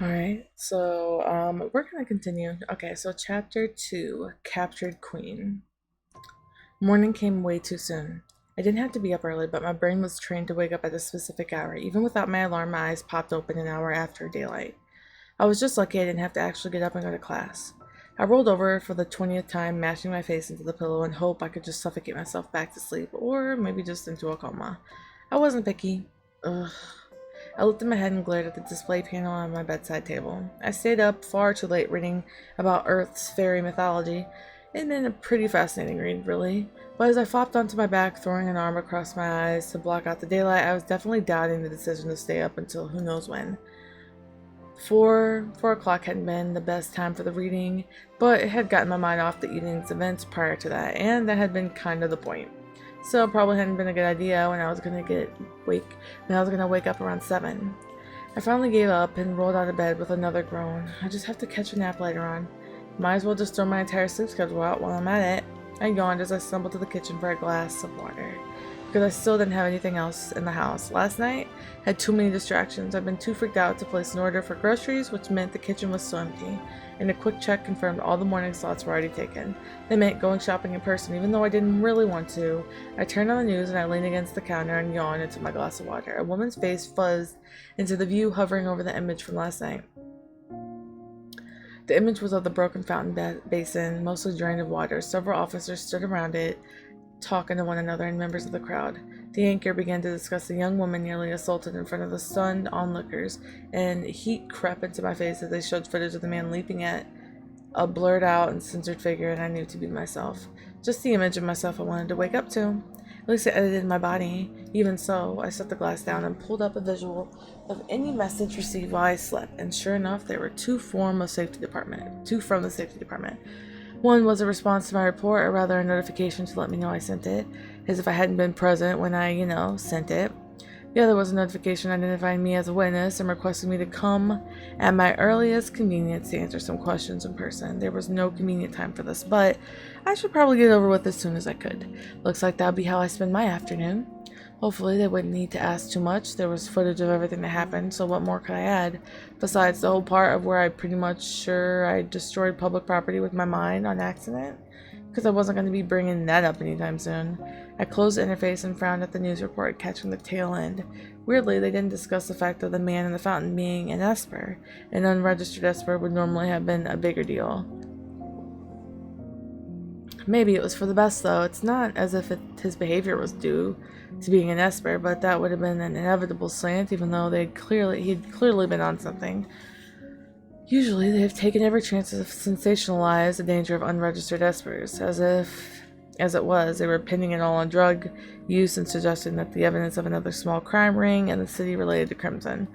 Alright, so we're gonna continue. Okay, so chapter 2, Captured Queen. Morning came way too soon. I didn't have to be up early, but my brain was trained to wake up at a specific hour. Even without my alarm, my eyes popped open an hour after daylight. I was just lucky I didn't have to actually get up and go to class. I rolled over for the 20th time, mashing my face into the pillow and hope I could just suffocate myself back to sleep, or maybe just into a coma. I wasn't picky. Ugh. I lifted my head and glared at the display panel on my bedside table. I stayed up far too late reading about Earth's fairy mythology. It had been a pretty fascinating read, really. But as I flopped onto my back, throwing an arm across my eyes to block out the daylight, I was definitely doubting the decision to stay up until who knows when. Four o'clock hadn't been the best time for the reading, but it had gotten my mind off the evening's events prior to that, and that had been kind of the point. So it probably hadn't been a good idea when I was gonna wake up around 7. I finally gave up and rolled out of bed with another groan. I just have to catch a nap later on. Might as well just throw my entire sleep schedule out while I'm at it. I yawned as I stumbled to the kitchen for a glass of water, because I still didn't have anything else in the house. Last night had too many distractions. I'd been too freaked out to place an order for groceries, which meant the kitchen was still empty, and a quick check confirmed all the morning slots were already taken. That meant going shopping in person, even though I didn't really want to. I turned on the news and I leaned against the counter and yawned into my glass of water. A woman's face fuzzed into the view hovering over the image from last night. The image was of the broken fountain basin, mostly drained of water. Several officers stood around it, talking to one another, and members of the crowd. The anchor began to discuss a young woman nearly assaulted in front of the stunned onlookers, and heat crept into my face as they showed footage of the man leaping at a blurred out and censored figure, and I knew to be myself. Just the image of myself I wanted to wake up to. At least it edited my body. Even so, I set the glass down and pulled up a visual of any message received while I slept, and sure enough, there were two from the safety department. One was a response to my report, or rather a notification to let me know I sent it, as if I hadn't been present when I, sent it. The other was a notification identifying me as a witness and requesting me to come at my earliest convenience to answer some questions in person. There was no convenient time for this, but I should probably get over with as soon as I could. Looks like that'll be how I spend my afternoon. Hopefully they wouldn't need to ask too much. There was footage of everything that happened, so what more could I add? Besides the whole part of where I pretty much sure I destroyed public property with my mind on accident? Because I wasn't going to be bringing that up anytime soon. I closed the interface and frowned at the news report, catching the tail end. Weirdly, they didn't discuss the fact of the man in the fountain being an Esper. An unregistered Esper would normally have been a bigger deal. Maybe it was for the best, though. It's not as if his behavior was due to being an Esper, but that would have been an inevitable slant, even though he'd clearly been on something. Usually, they have taken every chance to sensationalize the danger of unregistered espers, as it was, they were pinning it all on drug use and suggesting that the evidence of another small crime ring in the city related to Crimson.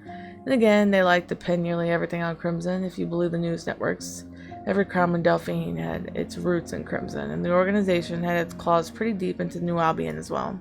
And again, they like to pin nearly everything on Crimson, if you believe the news networks. Every crime in Delphine had its roots in Crimson, and the organization had its claws pretty deep into New Albion as well.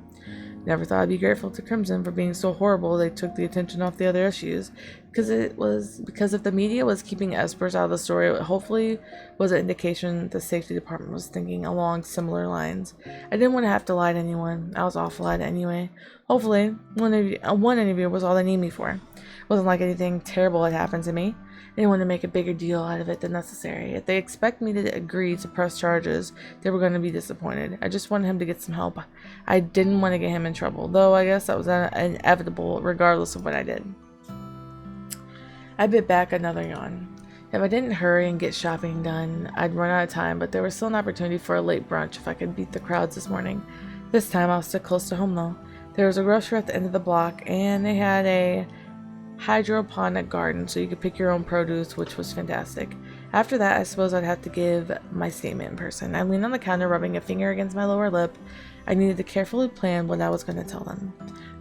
Never thought I'd be grateful to Crimson for being so horrible they took the attention off the other issues, because if the media was keeping espers out of the story, it hopefully was an indication the safety department was thinking along similar lines. I didn't want to have to lie to anyone. I was awful at it anyway. Hopefully, one interview was all they need me for. It wasn't like anything terrible had happened to me. They didn't want to make a bigger deal out of it than necessary. If they expect me to agree to press charges, they were going to be disappointed. I just wanted him to get some help. I didn't want to get him in trouble, though I guess that was inevitable regardless of what I did. I bit back another yawn. If I didn't hurry and get shopping done, I'd run out of time, but there was still an opportunity for a late brunch if I could beat the crowds this morning. This time I'll stick close to home, though. There was a grocery at the end of the block, and they had a hydroponic garden, so you could pick your own produce, which was fantastic. After that, I suppose I'd have to give my statement in person. I leaned on the counter, rubbing a finger against my lower lip. I needed to carefully plan what I was going to tell them.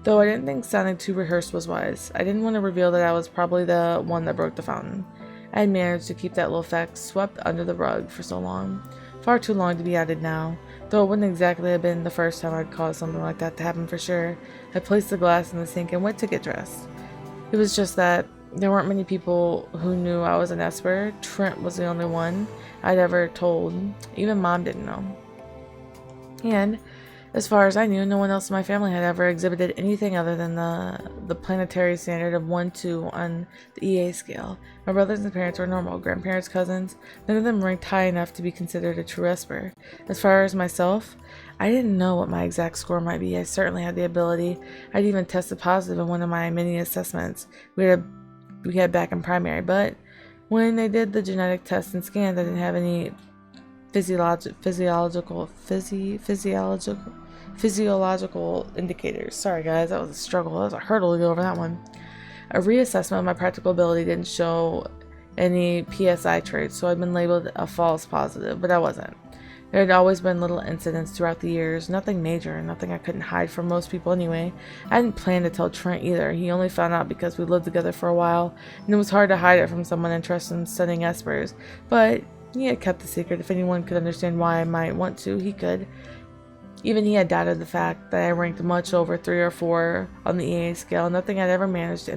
Though I didn't think sounding too rehearsed was wise. I didn't want to reveal that I was probably the one that broke the fountain. I had managed to keep that little fact swept under the rug for so long. Far too long to be added now. Though it wouldn't exactly have been the first time I'd caused something like that to happen for sure. I placed the glass in the sink and went to get dressed. It was just that there weren't many people who knew I was an Esper. Trent was the only one I'd ever told. Even Mom didn't know. And As far as I knew, no one else in my family had ever exhibited anything other than the planetary standard of 1-2 on the EA scale. My brothers and parents were normal. Grandparents, cousins, none of them ranked high enough to be considered a true Esper. As far as myself, I didn't know what my exact score might be. I certainly had the ability. I'd even tested positive in one of my mini assessments we had back in primary, but when they did the genetic test and scans, I didn't have any physiological indicators. Sorry guys, that was a struggle. That was a hurdle to go over that one. A reassessment of my practical ability didn't show any PSI traits, so I'd been labeled a false positive, but I wasn't. There had always been little incidents throughout the years, nothing major, nothing I couldn't hide from most people anyway. I hadn't planned to tell Trent either. He only found out because we lived together for a while, and it was hard to hide it from someone interested in studying espers, but he had kept the secret. If anyone could understand why I might want to, he could. Even he had doubted the fact that I ranked much over 3 or 4 on the EA scale. Nothing I'd ever managed to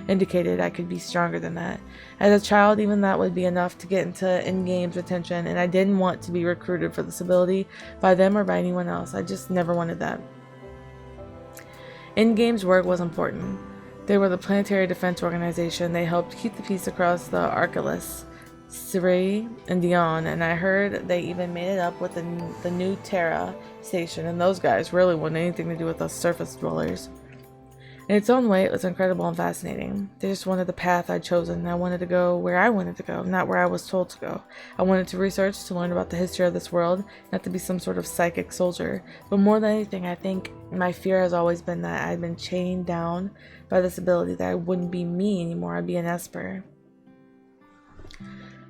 indicated I could be stronger than that. As a child, even that would be enough to get into in-game's attention, and I didn't want to be recruited for this ability by them or by anyone else. I just never wanted that. In-game's work was important. They were the Planetary Defense Organization. They helped keep the peace across the Archelaus, Siri, and Dion, and I heard they even made it up with the new Terra station, and those guys really wanted anything to do with us surface dwellers. In its own way, it was incredible and fascinating. They just wanted the path I'd chosen. I wanted to go where I wanted to go, not where I was told to go. I wanted to research, to learn about the history of this world, not to be some sort of psychic soldier. But more than anything, I think my fear has always been that I'd been chained down by this ability, that I wouldn't be me anymore, I'd be an Esper.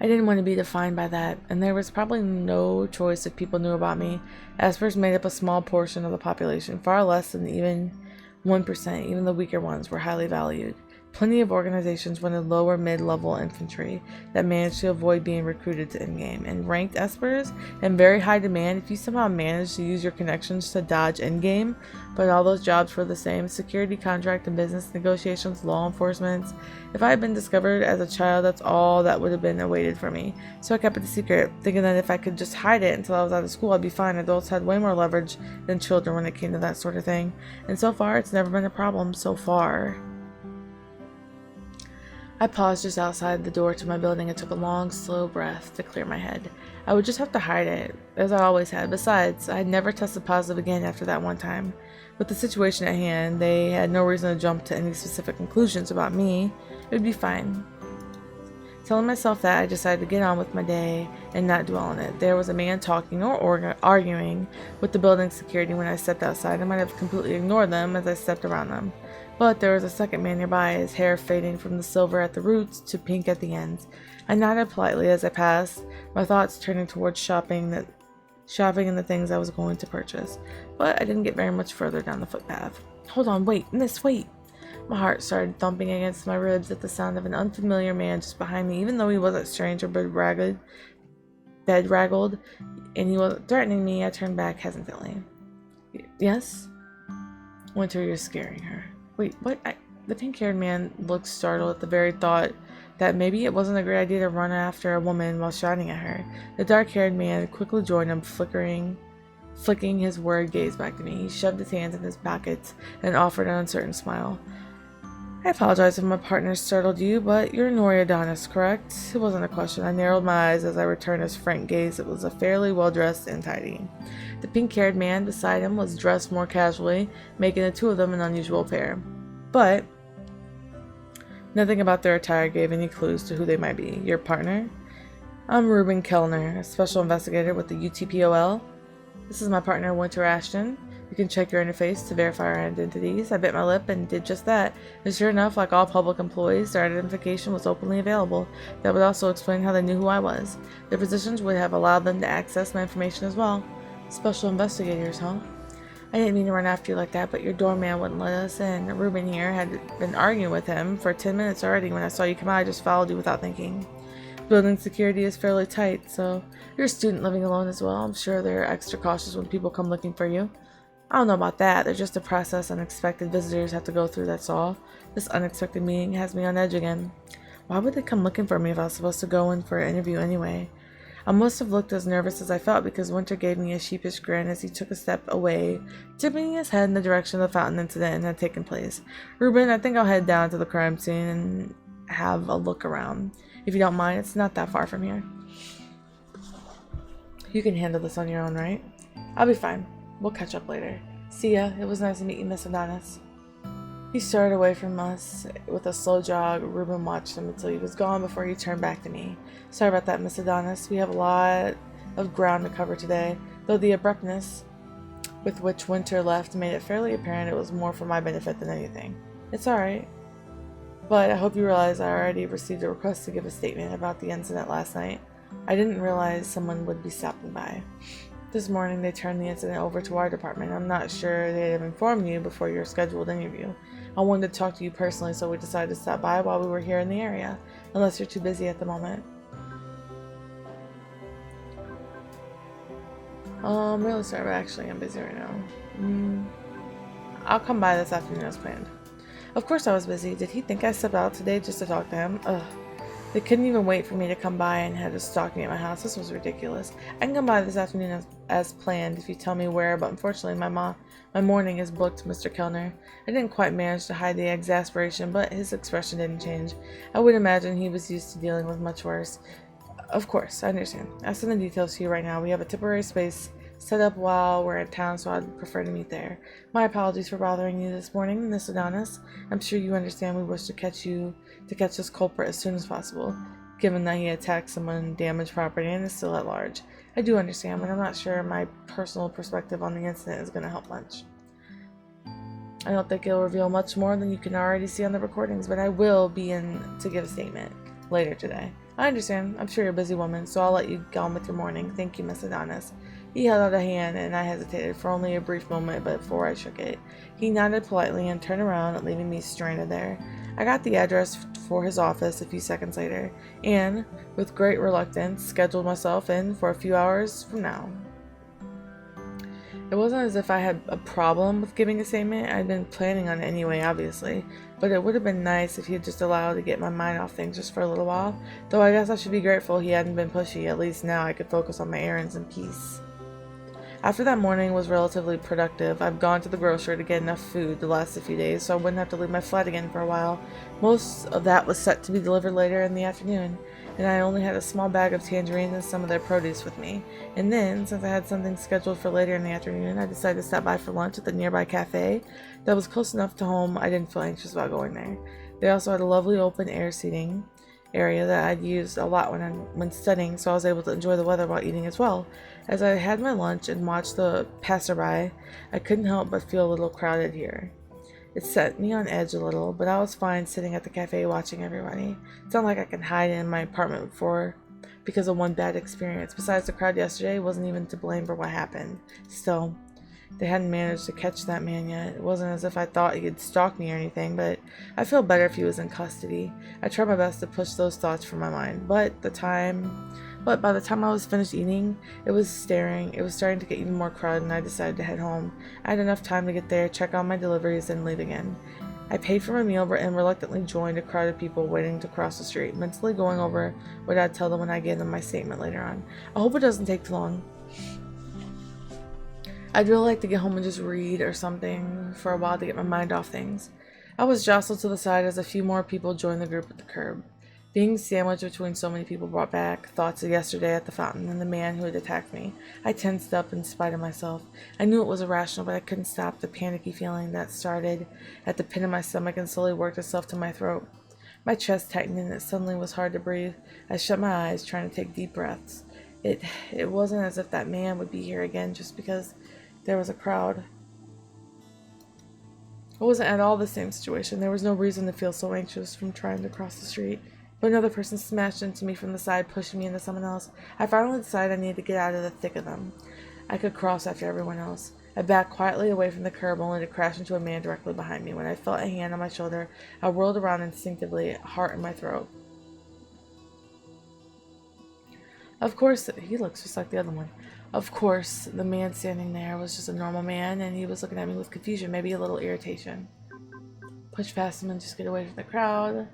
I didn't want to be defined by that, and there was probably no choice if people knew about me. Espers made up a small portion of the population, far less than even 1%. Even the weaker ones were highly valued. Plenty of organizations wanted lower mid-level infantry that managed to avoid being recruited to in-game, and ranked espers in very high demand if you somehow managed to use your connections to dodge in-game. But all those jobs were the same: security, contract and business negotiations, law enforcement. If I had been discovered as a child, that's all that would have been awaited for me. So I kept it a secret, thinking that if I could just hide it until I was out of school, I'd be fine. Adults had way more leverage than children when it came to that sort of thing, and so far it's never been a problem. So far. I paused just outside the door to my building and took a long, slow breath to clear my head. I would just have to hide it, as I always had. Besides, I had never tested positive again after that one time. With the situation at hand, they had no reason to jump to any specific conclusions about me. It would be fine. Telling myself that, I decided to get on with my day and not dwell on it. There was a man talking or arguing with the building security when I stepped outside. I might have completely ignored them as I stepped around them. But there was a second man nearby, his hair fading from the silver at the roots to pink at the ends. I nodded politely as I passed, my thoughts turning towards shopping and the things I was going to purchase. But I didn't get very much further down the footpath. Hold on, wait, miss, wait! My heart started thumping against my ribs at the sound of an unfamiliar man just behind me. Even though he wasn't strange or bedraggled, and he wasn't threatening me, I turned back hesitantly. Yes? Winter, you're scaring her. Wait, what? The pink-haired man looked startled at the very thought that maybe it wasn't a great idea to run after a woman while shouting at her. The dark-haired man quickly joined him, flicking his worried gaze back to me. He shoved his hands in his pockets and offered an uncertain smile. I apologize if my partner startled you, but you're Nori Adonis, correct? It wasn't a question. I narrowed my eyes as I returned his frank gaze. It was a fairly well-dressed and tidy. The pink-haired man beside him was dressed more casually, making the two of them an unusual pair. But nothing about their attire gave any clues to who they might be. Your partner? I'm Ruben Kellner, a special investigator with the UTPOL. This is my partner, Winter Ashton. You can check your interface to verify our identities. I bit my lip and did just that. And sure enough, like all public employees, their identification was openly available. That would also explain how they knew who I was. Their positions would have allowed them to access my information as well. Special investigators, huh? I didn't mean to run after you like that, but your doorman wouldn't let us in. Ruben here had been arguing with him for 10 minutes already. When I saw you come out, I just followed you without thinking. Building security is fairly tight, so you're a student living alone as well. I'm sure they're extra cautious when people come looking for you. I don't know about that. There's just a process unexpected visitors have to go through, that's all. This unexpected meeting has me on edge again. Why would they come looking for me if I was supposed to go in for an interview anyway? I must have looked as nervous as I felt because Winter gave me a sheepish grin as he took a step away, tipping his head in the direction of the fountain incident had taken place. Ruben, I think I'll head down to the crime scene and have a look around. If you don't mind, it's not that far from here. You can handle this on your own, right? I'll be fine. We'll catch up later. See ya. It was nice to meet you, Miss Adonis. He started away from us with a slow jog. Ruben watched him until he was gone before he turned back to me. Sorry about that, Miss Adonis. We have a lot of ground to cover today, though the abruptness with which Winter left made it fairly apparent it was more for my benefit than anything. It's alright. But I hope you realize I already received a request to give a statement about the incident last night. I didn't realize someone would be stopping by. This morning they turned the incident over to our department. I'm not sure they'd have informed you before your scheduled interview. I wanted to talk to you personally, so we decided to stop by while we were here in the area, unless you're too busy at the moment. I'm really sorry, but actually I'm busy right now. I'll come by this afternoon as planned. Of course I was busy. Did he think I stepped out today just to talk to him? Ugh. They couldn't even wait for me to come by and had to stalk me at my house. This was ridiculous. I can come by this afternoon as planned if you tell me where, but unfortunately my morning is booked, Mr. Kellner. I didn't quite manage to hide the exasperation, but his expression didn't change. I would imagine he was used to dealing with much worse. Of course, I understand. I'll send the details to you right now. We have a temporary space set up while we're in town, so I'd prefer to meet there. My apologies for bothering you this morning, Miss Adonis. I'm sure you understand we wish to catch this culprit as soon as possible, given that he attacked someone and damaged property and is still at large. I do understand, but I'm not sure my personal perspective on the incident is going to help much. I don't think it'll reveal much more than you can already see on the recordings, but I will be in to give a statement later today. I understand. I'm sure you're a busy woman, so I'll let you go on with your morning. Thank you, Miss Adonis. He held out a hand, and I hesitated for only a brief moment before I shook it. He nodded politely and turned around, leaving me stranded there. I got the address for his office a few seconds later, and, with great reluctance, scheduled myself in for a few hours from now. It wasn't as if I had a problem with giving a statement. I'd been planning on it anyway, obviously, but it would have been nice if he had just allowed to get my mind off things just for a little while, though I guess I should be grateful he hadn't been pushy. At least now I could focus on my errands in peace. After that morning was relatively productive, I've gone to the grocery to get enough food to last a few days so I wouldn't have to leave my flat again for a while. Most of that was set to be delivered later in the afternoon, and I only had a small bag of tangerines and some of their produce with me. And then, since I had something scheduled for later in the afternoon, I decided to stop by for lunch at the nearby cafe that was close enough to home I didn't feel anxious about going there. They also had a lovely open-air seating area that I'd used a lot when studying, so I was able to enjoy the weather while eating as well. As I had my lunch and watched the passerby, I couldn't help but feel a little crowded here. It set me on edge a little, but I was fine sitting at the cafe watching everybody. It's not like I can hide in my apartment because of one bad experience. Besides, the crowd yesterday wasn't even to blame for what happened. Still, they hadn't managed to catch that man yet. It wasn't as if I thought he had stalked me or anything, but I'd feel better if he was in custody. I tried my best to push those thoughts from my mind, but by the time I was finished eating, it was starting to get even more crowded, and I decided to head home. I had enough time to get there, check on my deliveries, and leave again. I paid for my meal and reluctantly joined a crowd of people waiting to cross the street, mentally going over what I'd tell them when I gave them my statement later on. I hope it doesn't take too long. I'd really like to get home and just read or something for a while to get my mind off things. I was jostled to the side as a few more people joined the group at the curb. Being sandwiched between so many people brought back thoughts of yesterday at the fountain and the man who had attacked me. I tensed up in spite of myself. I knew it was irrational, but I couldn't stop the panicky feeling that started at the pit of my stomach and slowly worked itself to my throat. My chest tightened and it suddenly was hard to breathe. I shut my eyes, trying to take deep breaths. It wasn't as if that man would be here again just because there was a crowd. It wasn't at all the same situation. There was no reason to feel so anxious from trying to cross the street. But another person smashed into me from the side, pushing me into someone else. I finally decided I needed to get out of the thick of them. I could cross after everyone else. I backed quietly away from the curb, only to crash into a man directly behind me. When I felt a hand on my shoulder, I whirled around instinctively, heart in my throat. Of course, he looks just like the other one. Of course, the man standing there was just a normal man, and he was looking at me with confusion, maybe a little irritation. Push past him and just get away from the crowd.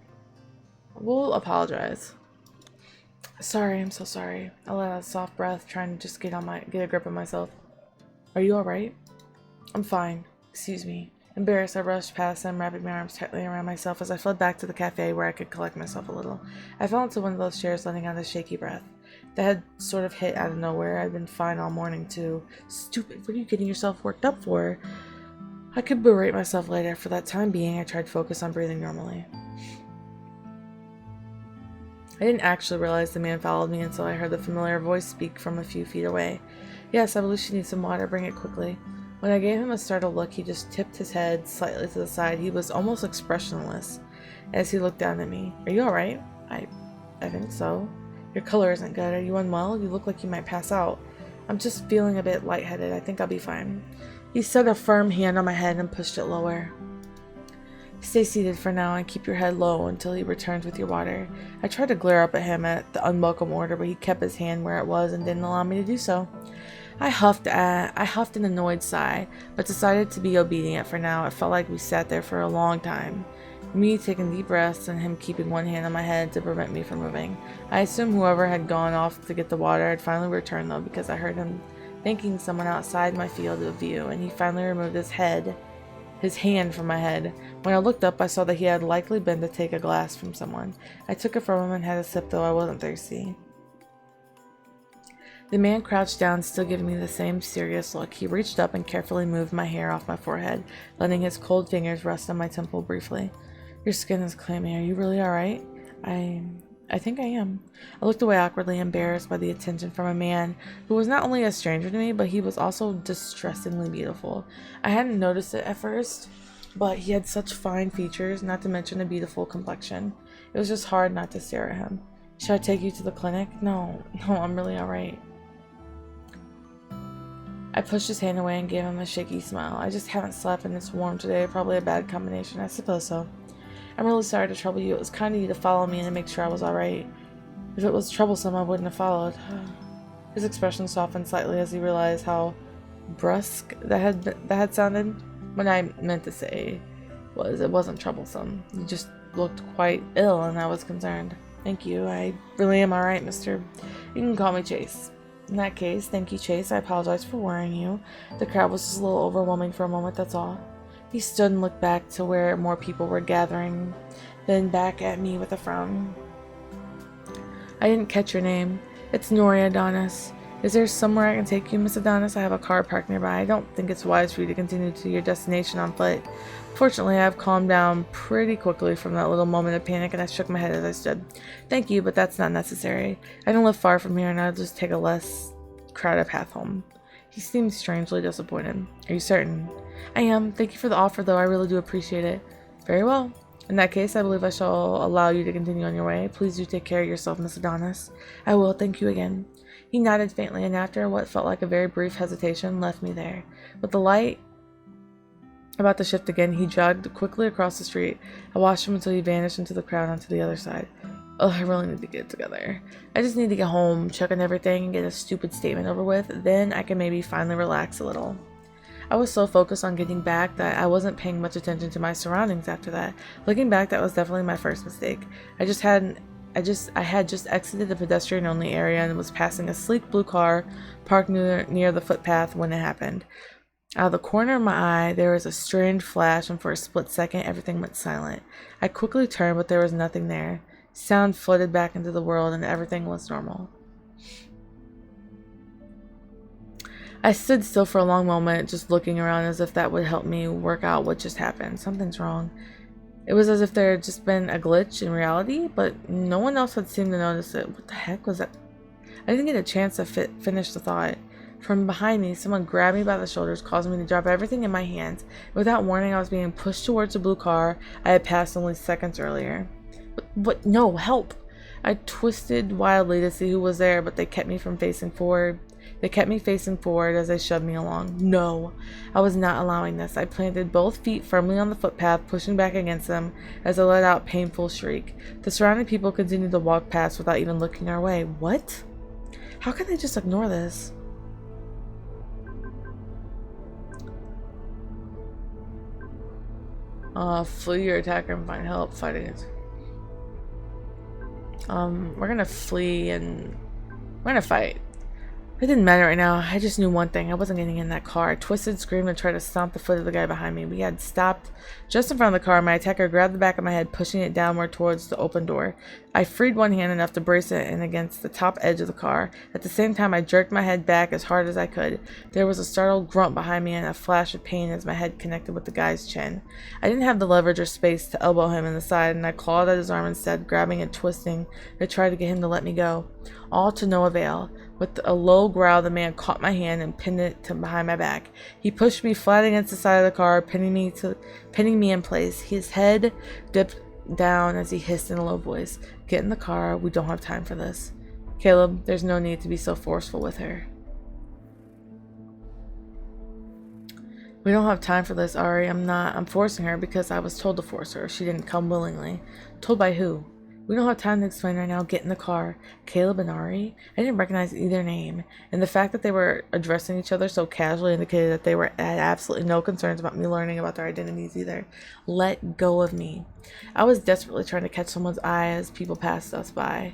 We'll apologize. Sorry, I'm so sorry. I let out a soft breath, trying to just get a grip on myself. Are you alright? I'm fine. Excuse me. Embarrassed, I rushed past them, wrapping my arms tightly around myself as I fled back to the cafe where I could collect myself a little. I fell into one of those chairs, letting out a shaky breath. That had sort of hit out of nowhere. I'd been fine all morning, too. Stupid, what are you getting yourself worked up for? I could berate myself later. For that time being, I tried to focus on breathing normally. I didn't actually realize the man followed me until I heard the familiar voice speak from a few feet away. Yes, I believe she needs some water. Bring it quickly. When I gave him a startled look, he just tipped his head slightly to the side. He was almost expressionless as he looked down at me. Are you alright? I think so. Your color isn't good. Are you unwell? You look like you might pass out. I'm just feeling a bit lightheaded. I think I'll be fine. He set a firm hand on my head and pushed it lower. Stay seated for now and keep your head low until he returns with your water. I tried to glare up at him at the unwelcome order, but he kept his hand where it was and didn't allow me to do so. I huffed an annoyed sigh, but decided to be obedient for now. It felt like we sat there for a long time. Me taking deep breaths and him keeping one hand on my head to prevent me from moving. I assumed whoever had gone off to get the water had finally returned though, because I heard him thanking someone outside my field of view, and he finally removed his hand from my head. When I looked up, I saw that he had likely been to take a glass from someone. I took it from him and had a sip, though I wasn't thirsty. The man crouched down, still giving me the same serious look. He reached up and carefully moved my hair off my forehead, letting his cold fingers rest on my temple briefly. Your skin is clammy. Are you really alright? I think I am. I looked away awkwardly, embarrassed by the attention from a man who was not only a stranger to me, but he was also distressingly beautiful. I hadn't noticed it at first, but he had such fine features, not to mention a beautiful complexion. It was just hard not to stare at him. Should I take you to the clinic? No, I'm really alright. I pushed his hand away and gave him a shaky smile. I just haven't slept and it's warm today. Probably a bad combination. I suppose so. I'm really sorry to trouble you. It was kind of you to follow me and to make sure I was alright. If it was troublesome, I wouldn't have followed. His expression softened slightly as he realized how brusque that had sounded. What I meant to say was it wasn't troublesome. You just looked quite ill and I was concerned. Thank you. I really am alright, mister. You can call me Chase. In that case, thank you, Chase. I apologize for worrying you. The crowd was just a little overwhelming for a moment, that's all. He stood and looked back to where more people were gathering, then back at me with a frown. I didn't catch your name. It's Nori Adonis. Is there somewhere I can take you, Miss Adonis? I have a car parked nearby. I don't think it's wise for you to continue to your destination on foot. Fortunately, I have calmed down pretty quickly from that little moment of panic, and I shook my head as I stood. Thank you, but that's not necessary. I don't live far from here, and I'll just take a less crowded path home. He seemed strangely disappointed. Are you certain? I am. Thank you for the offer, though. I really do appreciate it. Very well. In that case, I believe I shall allow you to continue on your way. Please do take care of yourself, Miss Adonis. I will. Thank you again. He nodded faintly, and after what felt like a very brief hesitation, left me there. With the light about to shift again, he jogged quickly across the street. I watched him until he vanished into the crowd onto the other side. Oh, I really need to get it together. I just need to get home, check on everything, and get a stupid statement over with. Then I can maybe finally relax a little. I was so focused on getting back that I wasn't paying much attention to my surroundings after that. Looking back, that was definitely my first mistake. I had just exited the pedestrian-only area and was passing a sleek blue car parked near the footpath when it happened. Out of the corner of my eye, there was a strange flash, and for a split second, everything went silent. I quickly turned, but there was nothing there. Sound flooded back into the world, and everything was normal. I stood still for a long moment, just looking around as if that would help me work out what just happened. Something's wrong. It was as if there had just been a glitch in reality, but no one else had seemed to notice it. What the heck was that? I didn't get a chance to finish the thought. From behind me, someone grabbed me by the shoulders, causing me to drop everything in my hands. Without warning, I was being pushed towards the blue car I had passed only seconds earlier. But no, help! I twisted wildly to see who was there, but they kept me facing forward as they shoved me along. No, I was not allowing this. I planted both feet firmly on the footpath, pushing back against them as I let out a painful shriek. The surrounding people continued to walk past without even looking our way. What? How can they just ignore this? Flee your attacker and find help fighting it. We're gonna flee and we're gonna fight. It didn't matter right now. I just knew one thing. I wasn't getting in that car. I twisted, screamed, and tried to stomp the foot of the guy behind me. We had stopped just in front of the car. My attacker grabbed the back of my head, pushing it downward towards the open door. I freed one hand enough to brace it in against the top edge of the car. At the same time, I jerked my head back as hard as I could. There was a startled grunt behind me and a flash of pain as my head connected with the guy's chin. I didn't have the leverage or space to elbow him in the side, and I clawed at his arm instead, grabbing and twisting to try to get him to let me go. All to no avail. With a low growl, the man caught my hand and pinned it to behind my back. He pushed me flat against the side of the car, pinning me in place. His head dipped down as he hissed in a low voice, "Get in the car. We don't have time for this." "Caleb, there's no need to be so forceful with her." "We don't have time for this, Ari. I'm forcing her because I was told to force her. She didn't come willingly." "Told by who?" "We don't have time to explain right now. Get in the car." Caleb and Ari? I didn't recognize either name, and the fact that they were addressing each other so casually indicated that they had absolutely no concerns about me learning about their identities either. Let go of me. I was desperately trying to catch someone's eye as people passed us by.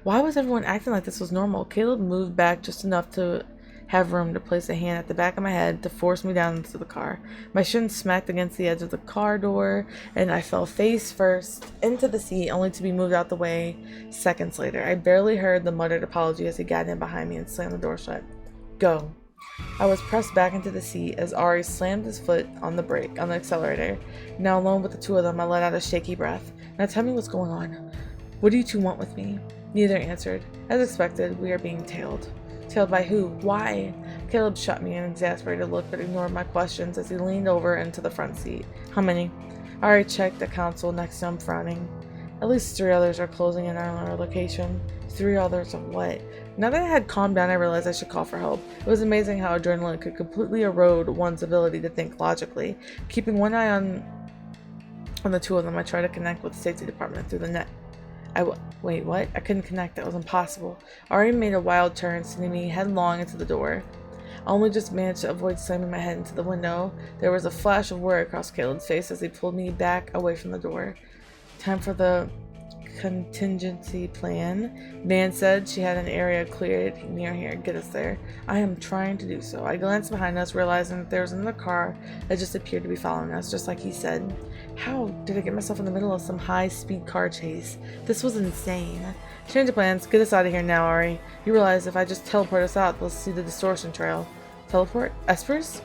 Why was everyone acting like this was normal? Caleb moved back just enough to have room to place a hand at the back of my head to force me down into the car. My shin smacked against the edge of the car door, and I fell face first into the seat, only to be moved out the way seconds later. I barely heard the muttered apology as he got in behind me and slammed the door shut. "Go." I was pressed back into the seat as Ari slammed his foot on the accelerator. Now alone with the two of them, I let out a shaky breath. "Now tell me what's going on. What do you two want with me?" Neither answered. As expected, we are being tailed. Tailed by who? Why? Caleb shot me an exasperated look but ignored my questions as he leaned over into the front seat. "How many?" I already checked the console next to him, frowning. "At least 3 others are closing in on our location." 3 others of what? Now that I had calmed down, I realized I should call for help. It was amazing how adrenaline could completely erode one's ability to think logically. Keeping one eye on the two of them, I tried to connect with the safety department through the net. Wait, what? I couldn't connect. That was impossible. Ari made a wild turn, sending me headlong into the door. I only just managed to avoid slamming my head into the window. There was a flash of worry across Caleb's face as he pulled me back away from the door. "Time for the contingency plan." Nan said she had an area cleared near here. "Get us there." I am trying to do so. I glanced behind us, realizing that there was another car that just appeared to be following us, just like he said. How did I get myself in the middle of some high-speed car chase? This was insane. "Change of plans. Get us out of here now, Ari. You realize if I just teleport us out, they'll see the distortion trail." "Teleport? Espers?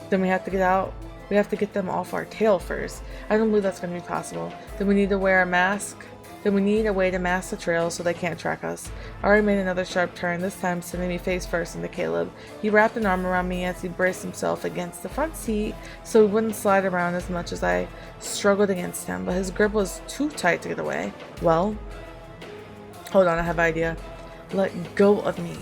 Then we have to get out. We have to get them off our tail first." "I don't believe that's going to be possible." "Then we need to wear a mask?" "Then we need a way to mask the trail so they can't track us." Ari made another sharp turn, this time sending me face first into Caleb. He wrapped an arm around me as he braced himself against the front seat so he wouldn't slide around as much as I struggled against him, but his grip was too tight to get away. "Well, hold on, I have an idea." "Let go of me."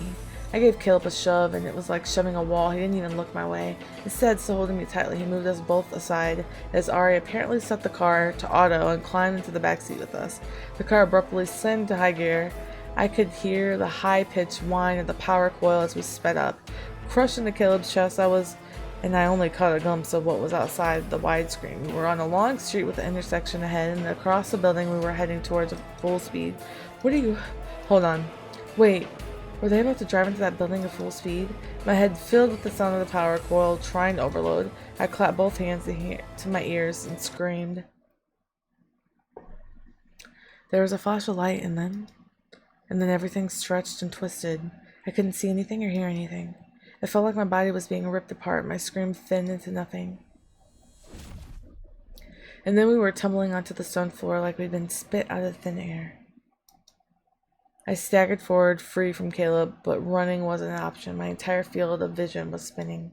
I gave Caleb a shove, and it was like shoving a wall. He didn't even look my way. Instead, still holding me tightly, he moved us both aside as Ari apparently set the car to auto and climbed into the back seat with us. The car abruptly slammed into high gear. I could hear the high-pitched whine of the power coil as we sped up. Crushed into Caleb's chest, I only caught a glimpse of what was outside the widescreen. We were on a long street with an intersection ahead, and across the building we were heading towards full speed. Hold on. Wait. Were they about to drive into that building at full speed? My head filled with the sound of the power coil trying to overload. I clapped both hands to my ears and screamed. There was a flash of light, and then everything stretched and twisted. I couldn't see anything or hear anything. It felt like my body was being ripped apart. My scream thinned into nothing. And then we were tumbling onto the stone floor like we'd been spit out of thin air. I staggered forward, free from Caleb, but running wasn't an option. My entire field of vision was spinning.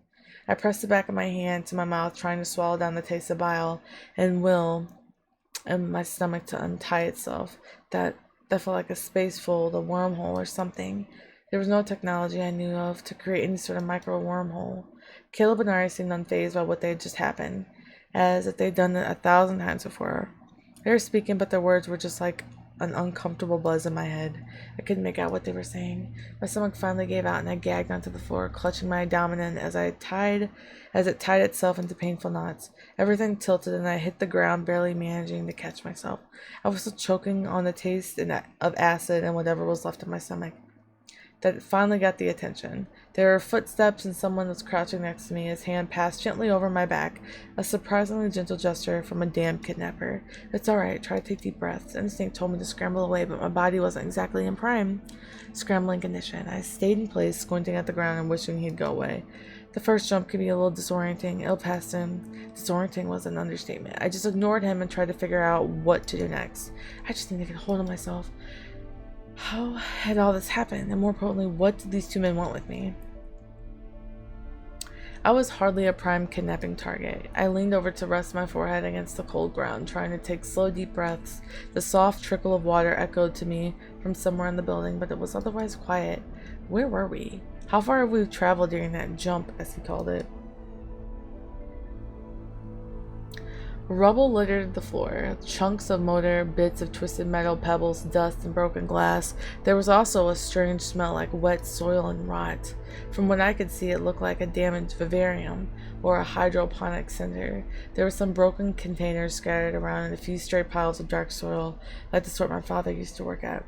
I pressed the back of my hand to my mouth, trying to swallow down the taste of bile and my stomach to untie itself. That felt like a space fold, a wormhole or something. There was no technology I knew of to create any sort of micro wormhole. Caleb and Ari seemed unfazed by what had just happened, as if they'd done it 1,000 times before. They were speaking, but their words were just like an uncomfortable buzz in my head. I couldn't make out what they were saying. My stomach finally gave out and I gagged onto the floor, clutching my abdomen as it tied itself into painful knots. Everything tilted and I hit the ground, barely managing to catch myself. I was still choking on the taste of acid and whatever was left in my stomach. That finally got the attention. There were footsteps and someone was crouching next to me. His hand passed gently over my back, a surprisingly gentle gesture from a damn kidnapper. It's alright, try to take deep breaths. Instinct told me to scramble away, but my body wasn't exactly in prime scrambling condition. I stayed in place, squinting at the ground and wishing he'd go away. The first jump could be a little disorienting. Ill past him. Disorienting was an understatement. I just ignored him and tried to figure out what to do next. I just needed to get hold of myself. How had all this happened? And more importantly, what did these two men want with me? I was hardly a prime kidnapping target. I leaned over to rest my forehead against the cold ground, trying to take slow, deep breaths. The soft trickle of water echoed to me from somewhere in the building, but it was otherwise quiet. Where were we? How far have we traveled during that jump, as he called it? Rubble littered the floor, chunks of motor, bits of twisted metal, pebbles, dust, and broken glass. There was also a strange smell like wet soil and rot. From what I could see, it looked like a damaged vivarium or a hydroponic center. There were some broken containers scattered around and a few stray piles of dark soil, like the sort my father used to work at.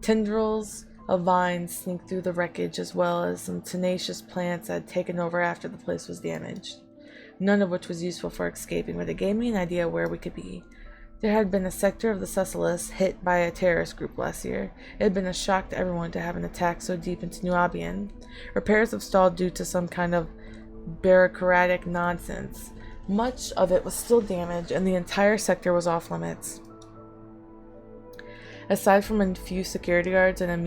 Tendrils of vines sneaked through the wreckage, as well as some tenacious plants that had taken over after the place was damaged. None of which was useful for escaping, but it gave me an idea where we could be. There had been a sector of the Cecilis hit by a terrorist group last year. It had been a shock to everyone to have an attack so deep into New Albion. Repairs have stalled due to some kind of bureaucratic nonsense. Much of it was still damaged, and the entire sector was off limits. Aside from a few security guards and a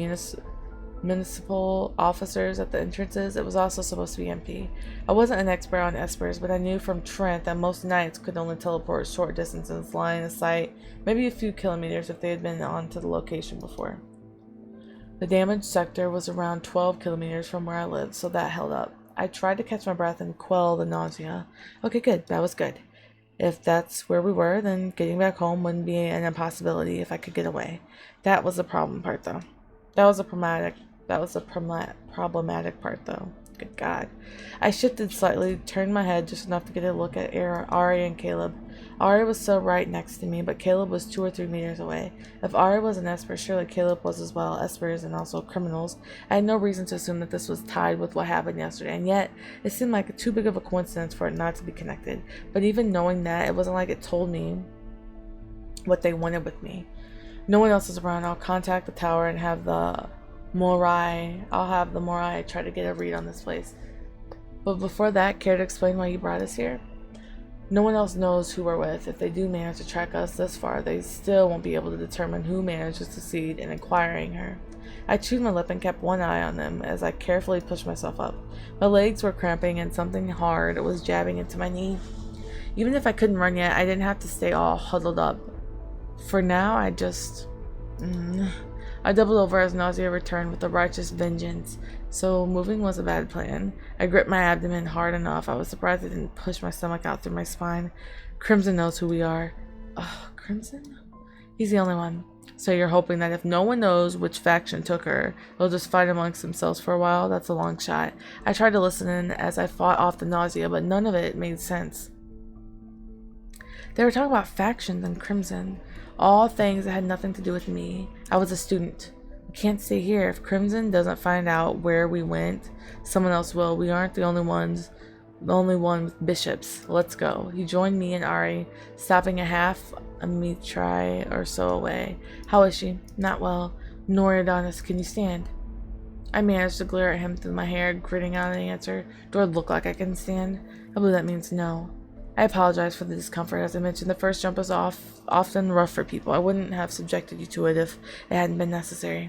municipal officers at the entrances, it was also supposed to be empty. I wasn't an expert on espers, but I knew from Trent that most knights could only teleport short distances, line of sight, maybe a few kilometers if they had been on to the location before. The damaged sector was around 12 kilometers from where I lived, so that held up. I tried to catch my breath and quell the nausea. Okay, good. That was good. If that's where we were, then getting back home wouldn't be an impossibility if I could get away. That was the problem part, though. That was a problematic part, though. Good God. I shifted slightly, turned my head just enough to get a look at Ari and Caleb. Ari was still right next to me, but Caleb was 2 or 3 meters away. If Ari was an Esper, surely Caleb was as well. Espers and also criminals. I had no reason to assume that this was tied with what happened yesterday, and yet it seemed like too big of a coincidence for it not to be connected. But even knowing that, it wasn't like it told me what they wanted with me. No one else is around. I'll contact the tower and have the Morai try to get a read on this place. But before that, care to explain why you brought us here? No one else knows who we're with. If they do manage to track us this far, they still won't be able to determine who managed to succeed in acquiring her. I chewed my lip and kept one eye on them as I carefully pushed myself up. My legs were cramping and something hard was jabbing into my knee. Even if I couldn't run yet, I didn't have to stay all huddled up. For now, I doubled over as nausea returned with a righteous vengeance, so moving was a bad plan. I gripped my abdomen hard enough. I was surprised I didn't push my stomach out through my spine. Crimson knows who we are. Oh, Crimson? He's the only one. So you're hoping that if no one knows which faction took her, they'll just fight amongst themselves for a while? That's a long shot. I tried to listen in as I fought off the nausea, but none of it made sense. They were talking about factions and Crimson. All things that had nothing to do with me. I was a student. We can't stay here. If Crimson doesn't find out where we went, someone else will. We aren't the only one with bishops. Let's go. He joined me and Ari, stopping a metri or so away. How is she? Not well. Nor Adonis, can you stand? I managed to glare at him through my hair, gritting out an answer. Do I look like I can stand? I believe that means no. I apologize for the discomfort. As I mentioned, the first jump is often rough for people. I wouldn't have subjected you to it if it hadn't been necessary.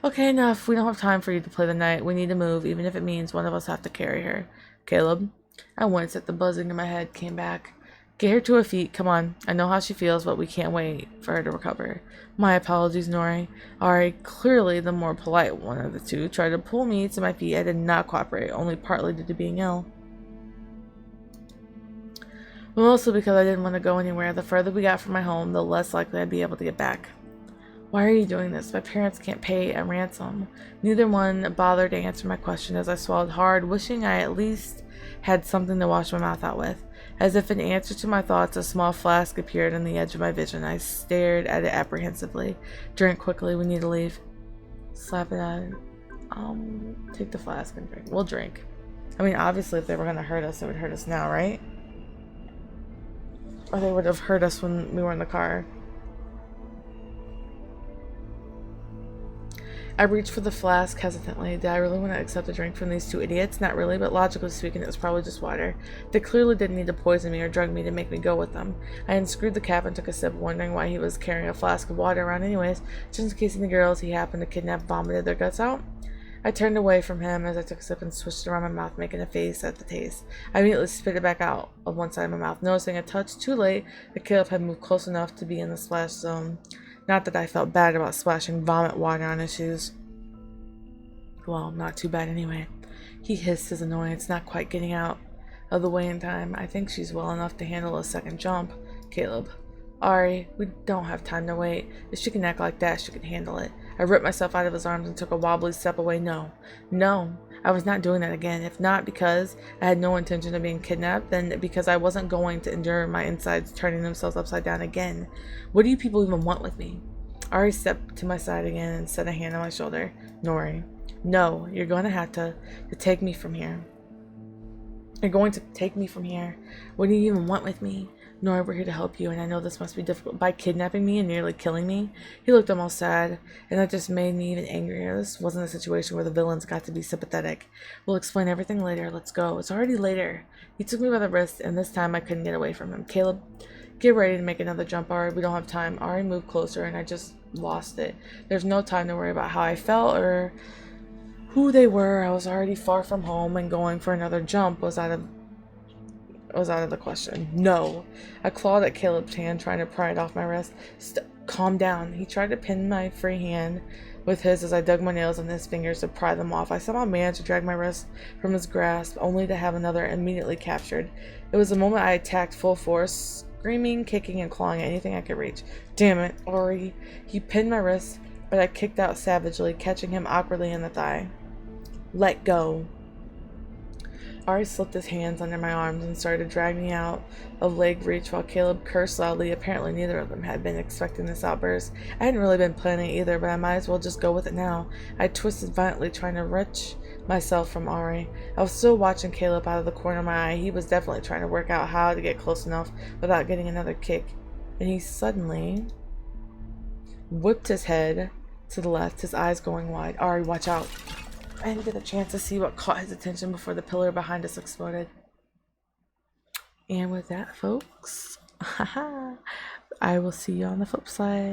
Okay, enough. We don't have time for you to play the night. We need to move, even if it means one of us have to carry her. Caleb? I winced at the buzzing in my head came back. Get her to her feet. Come on. I know how she feels, but we can't wait for her to recover. My apologies, Nori. Ari, clearly the more polite one of the two, tried to pull me to my feet. I did not cooperate, only partly due to being ill. Mostly because I didn't want to go anywhere. The further we got from my home, the less likely I'd be able to get back. Why are you doing this? My parents can't pay a ransom. Neither one bothered to answer my question as I swallowed hard, wishing I at least had something to wash my mouth out with. As if in answer to my thoughts, a small flask appeared on the edge of my vision. I stared at it apprehensively. Drink quickly, we need to leave. Slap it out. Take the flask and drink. We'll drink. I mean, obviously, if they were going to hurt us, it would hurt us now, right? Or they would have hurt us when we were in the car. I reached for the flask hesitantly. Did I really want to accept a drink from these two idiots? Not really, but logically speaking, it was probably just water. They clearly didn't need to poison me or drug me to make me go with them. I unscrewed the cap and took a sip, wondering why he was carrying a flask of water around anyways, just in case any girls he happened to kidnap vomited their guts out. I turned away from him as I took a sip and swished it around my mouth, making a face at the taste. I immediately spit it back out of one side of my mouth, noticing a touch too late that Caleb had moved close enough to be in the splash zone. Not that I felt bad about splashing vomit water on his shoes. Well, not too bad anyway. He hissed his annoyance, not quite getting out of the way in time. I think she's well enough to handle a second jump. Caleb. Ari, we don't have time to wait. If she can act like that, she can handle it. I ripped myself out of his arms and took a wobbly step away. No, I was not doing that again. If not because I had no intention of being kidnapped, then because I wasn't going to endure my insides turning themselves upside down again. What do you people even want with me? Ari stepped to my side again and set a hand on my shoulder. Nori. No, you're going to have to take me from here. You're going to take me from here. What do you even want with me? Nora, we're here to help you, and I know this must be difficult. By kidnapping me and nearly killing me? He looked almost sad, and that just made me even angrier. This wasn't a situation where the villains got to be sympathetic. We'll explain everything later. Let's go. It's already later. He took me by the wrist, and this time I couldn't get away from him. Caleb, get ready to make another jump, Ari. We don't have time. Ari moved closer, and I just lost it. There's no time to worry about how I felt or who they were. I was already far from home, and going for another jump was out of the question. No. I clawed at Caleb's hand, trying to pry it off my wrist. Calm down. He tried to pin my free hand with his as I dug my nails in his fingers to pry them off. I somehow managed to drag my wrist from his grasp, only to have another immediately captured. It was the moment I attacked full force, screaming, kicking, and clawing at anything I could reach. Damn it, Ori. He pinned my wrist, but I kicked out savagely, catching him awkwardly in the thigh. Let go. Ari slipped his hands under my arms and started dragging me out of leg reach while Caleb cursed loudly. Apparently neither of them had been expecting this outburst. I hadn't really been planning either, but I might as well just go with it now. I twisted violently, trying to wrench myself from Ari. I was still watching Caleb out of the corner of my eye. He was definitely trying to work out how to get close enough without getting another kick. And he suddenly whipped his head to the left, his eyes going wide. Ari, watch out. I didn't get a chance to see what caught his attention before the pillar behind us exploded. And with that, folks, I will see you on the flip side.